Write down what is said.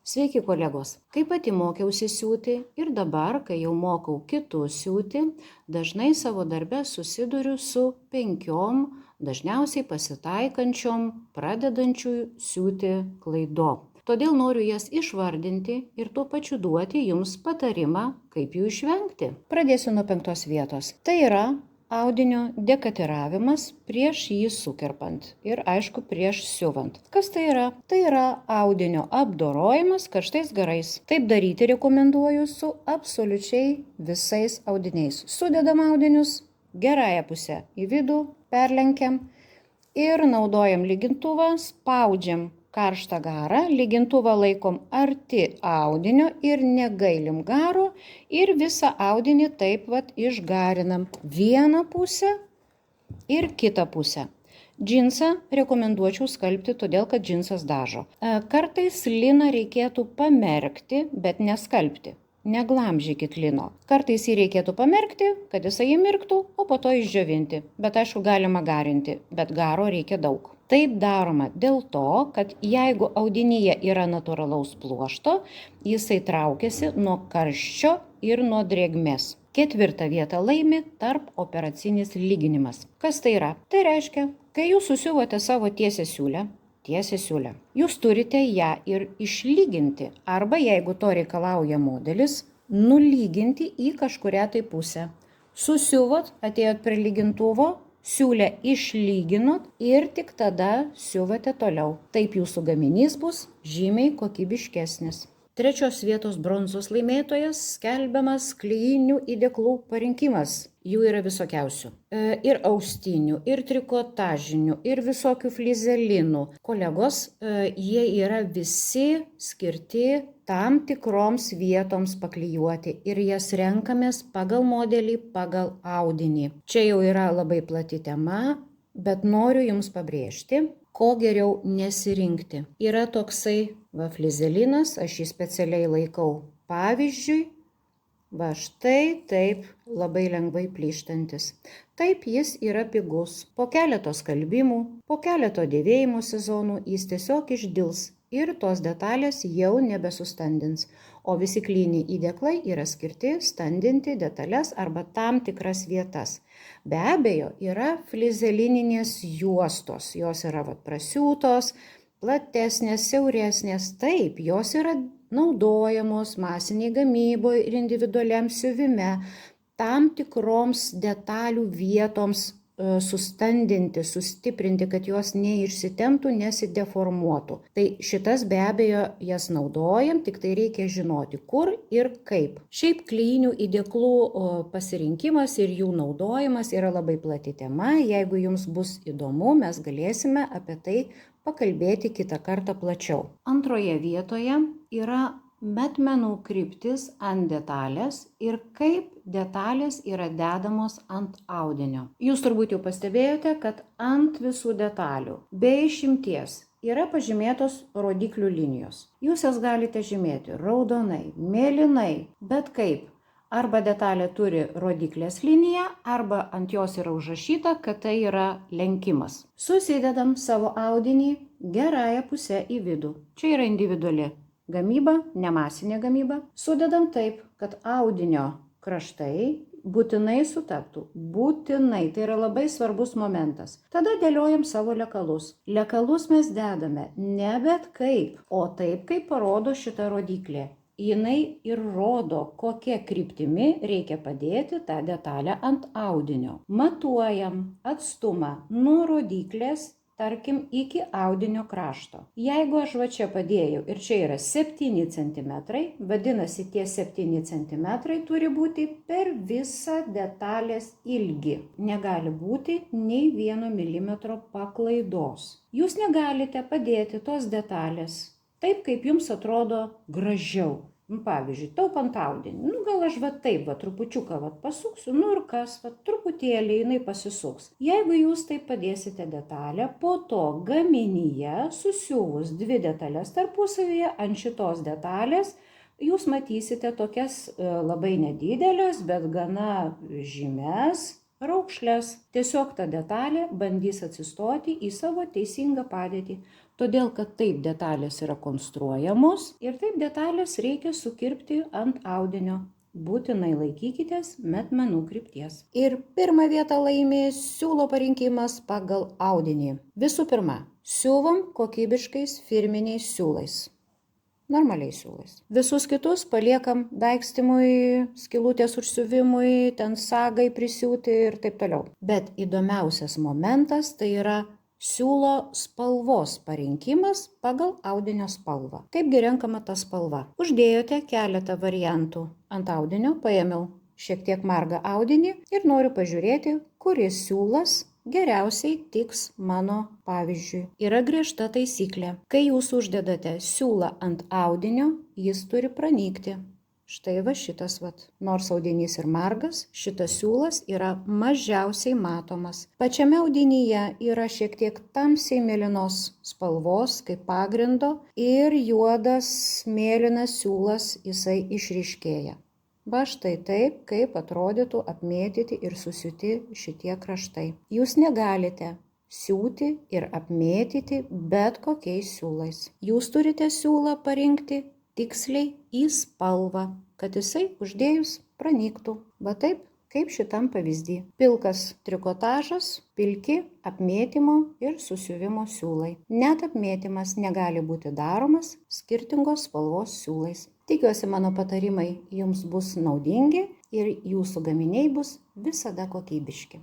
Sveiki kolegos. Kai pati mokiausi siūti ir dabar, kai jau mokau kitus siūti, dažnai savo darbe susiduriu su 5 dažniausiai pasitaikančiom pradedančių siūti klaidom. Todėl noriu jas išvardinti ir tuo pačiu duoti jums patarimą, kaip jų išvengti. Pradėsiu nuo 5 vietos. Tai yra audinio dekatiravimas prieš jį sukerpant ir aišku prieš siuvant. Kas tai yra? Tai yra audinio apdorojimas karštais garais. Taip daryti rekomenduoju su absoliučiai visais audiniais. Sudedam audinius gerąją pusę į vidų, perlenkiam ir naudojam lygintuvą, spaudžiam karštą garą, lygintuvą laikom arti audinio ir negailim garo ir visą audinį taip išgarinam vieną pusę ir kitą pusę. Džinsą rekomenduočiau skalbti, todėl kad džinsas dažo. Kartais liną reikėtų pamerkti, bet neskalbti. Neglamžykit lino. Kartais jį reikėtų pamerkti, kad jisai įmirktų, o po to išdžiovinti. Bet aišku, galima garinti, bet garo reikia daug. Taip daroma dėl to, kad jeigu audinyje yra natūralaus pluošto, jisai traukiasi nuo karščio ir nuo drėgmės. 4 vietą laimi tarp operacinis lyginimas. Kas tai yra? Tai reiškia, kai jūs susiuvote savo tiesią siūlę, jūs turite ją ir išlyginti, arba jeigu to reikalauja modelis, nulyginti į kažkurią tai pusę. Susiuvot, atėjot prie lygintuvo, siūlę išlyginot ir tik tada siuvate toliau. Taip jūsų gaminys bus žymiai kokybiškesnis. 3 vietos bronzos laimėtojas skelbiamas klijinių įdėklų parinkimas. Jų yra visokiausių. Ir austinių, ir trikotažinių, ir visokių flizelinų. Kolegos, jie yra visi skirti tam tikroms vietoms paklijuoti ir jas renkamės pagal modelį, pagal audinį. Čia jau yra labai plati tema, bet noriu jums pabrėžti, ko geriau nesirinkti. Yra toksai flizelinas, aš jį specialiai laikau pavyzdžiui, štai taip labai lengvai plyštantis. Taip jis yra pigus. Po keleto skalbimų, po keleto dėvėjimo sezonų jis tiesiog išdils ir tos detalės jau nebesustandins. O visi klijiniai įdėklai yra skirti standinti detalės arba tam tikras vietas. Be abejo, yra flizelininės juostos. Jos yra prasiūtos, platesnės, siauresnės. Taip, jos yra naudojamos masiniai gamyboje ir individualiam siuvime tam tikroms detalių vietoms sustandinti, sustiprinti, kad jos neišsitemptų, nesideformuotų. Tai šitas be abejo jas naudojam, tik tai reikia žinoti, kur ir kaip. Šiaip klijinių įdėklų pasirinkimas ir jų naudojimas yra labai plati tema. Jeigu jums bus įdomu, mes galėsime apie tai pakalbėti kitą kartą plačiau. 2 vietoje yra metmenų kryptis ant detalės ir kaip detalės yra dedamos ant audinio. Jūs turbūt jau pastebėjote, kad ant visų detalių, be išimties, yra pažymėtos rodiklių linijos. Jūs jas galite žymėti raudonai, mėlynai, bet kaip. Arba detalė turi rodiklės liniją, arba ant jos yra užrašyta, kad tai yra lenkimas. Susidedam savo audinį gerąją pusę į vidų. Čia yra individuali gamyba, ne masinė gamyba. Sudedam taip, kad audinio kraštai būtinai sutaptų. Būtinai, tai yra labai svarbus momentas. Tada dėliojam savo lekalus. Lekalus mes dedame ne bet kaip, o taip, kaip parodo šita rodiklė. Jinai ir rodo, kokia kryptimi reikia padėti tą detalę ant audinio. Matuojam atstumą nuo rodiklės, tarkim, iki audinio krašto. Jeigu aš čia padėjau ir čia yra 7 cm, vadinasi, tie 7 cm turi būti per visą detalės ilgį. Negali būti nei 1 mm paklaidos. Jūs negalite padėti tos detalės taip, kaip jums atrodo gražiau. Pavyzdžiui, taupant audinį. Gal aš taip trupučiuką pasuksiu, ir kas, truputėlį jinai pasisuks. Jeigu jūs taip padėsite detalę, po to gaminyje susiuvus 2 detalės tarpusavyje ant šitos detalės, jūs matysite tokias labai nedidelės, bet gana žymes raukšles. Tiesiog ta detalė bandys atsistoti į savo teisingą padėtį. todėl kad taip detalės yra konstruojamos ir taip detalės reikia sukirpti ant audinio. Būtinai laikykitės metmenų krypties. Ir pirmą vietą laimi siūlo parinkimas pagal audinį. Visų pirma, siūvom kokybiškais firminiais siūlais. Normaliais siūlais. Visus kitus paliekam daigstimui, skylutės užsiuvimui, ten sagai prisiūti ir taip toliau. Bet įdomiausias momentas tai yra siūlo spalvos parinkimas pagal audinio spalvą. Kaipgi renkama ta spalva? Uždėjote keletą variantų ant audinio, paėmiau šiek tiek margą audinį ir noriu pažiūrėti, kuris siūlas geriausiai tiks mano pavyzdžiui. Yra griežta taisyklė. Kai jūs uždedate siūlą ant audinio, jis turi pranykti. Štai va šitas vat. Nors audinys ir margas, šitas siūlas yra mažiausiai matomas. Pačiame audinyje yra šiek tiek tamsiai mėlynos spalvos kaip pagrindo ir juodas mėlynas siūlas jisai išryškėja. Va štai taip, kaip atrodytų apmėtyti ir susiūti šitie kraštai. Jūs negalite siūti ir apmėtyti bet kokiais siūlais. Jūs turite siūlą parinkti tiksliai į spalvą, kad jisai uždėjus pranyktų. Va taip, kaip šitam pavyzdį. Pilkas trikotažas, pilki apmėtymo ir susiuvimo siūlai. Net apmėtymas negali būti daromas skirtingos spalvos siūlais. Tikiuosi, mano patarimai jums bus naudingi ir jūsų gaminiai bus visada kokybiški.